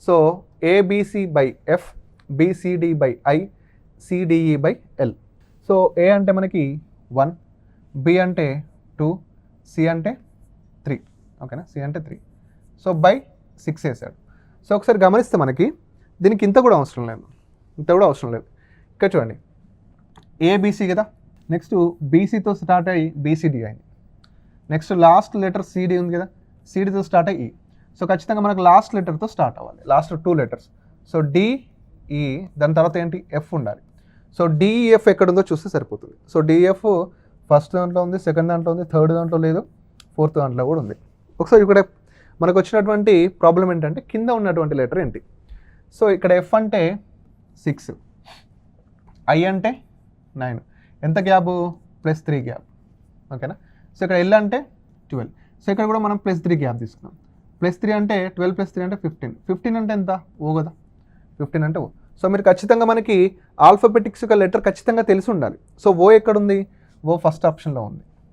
So ABC by F, BCD by I, CDE by L. So A అంటే మనకి 1, B అంటే 2, C అంటే 3. ఓకేనా, సి అంటే 3. సో బై 6 వేసాడు. సో ఒకసారి గమనిస్తే మనకి దీనికి ఇంత కూడా అవసరం లేదు, ఇక్కడ చూడండి ఏబిసి కదా, నెక్స్ట్ బీసీతో స్టార్ట్ అయ్యి బీసీడి అయింది, నెక్స్ట్ లాస్ట్ లెటర్ సిడి ఉంది కదా, సిడితో స్టార్ట్ అయ్యి. సో ఖచ్చితంగా మనకు లాస్ట్ లెటర్తో స్టార్ట్ అవ్వాలి, లాస్ట్ 2 లెటర్స్. సో డిఈ, దాని తర్వాత ఏంటి ఎఫ్ ఉండాలి. సో డిఈఎఫ్ ఎక్కడ ఉందో చూస్తే సరిపోతుంది. సో డిఎఫ్ ఫస్ట్ దాంట్లో ఉంది, సెకండ్ దాంట్లో ఉంది, థర్డ్ దాంట్లో లేదు, ఫోర్త్ దాంట్లో కూడా ఉంది. ఒకసారి ఇక్కడ మనకు వచ్చినటువంటి ప్రాబ్లం ఏంటంటే కింద ఉన్నటువంటి లెటర్ ఏంటి. సో ఇక్కడ ఎఫ్ అంటే 6, ఐ అంటే 9, ఎంత గ్యాప్, +3 గ్యాప్. ఓకేనా. సో ఇక్కడ ఎల్ అంటే 12. సో ఇక్కడ కూడా మనం +3 గ్యాప్ తీసుకున్నాం. +3 అంటే 12 + 3 అంటే 15. 15 అంటే ఎంత, ఓ కదా, 15 అంటే ఓ. సో మీరు ఖచ్చితంగా మనకి ఆల్ఫాబెటిక్స్ యొక్క లెటర్ ఖచ్చితంగా తెలిసి ఉండాలి. సో ఓ ఎక్కడుంది, ఓ ఫస్ట్ ఆప్షన్లో ఉంది.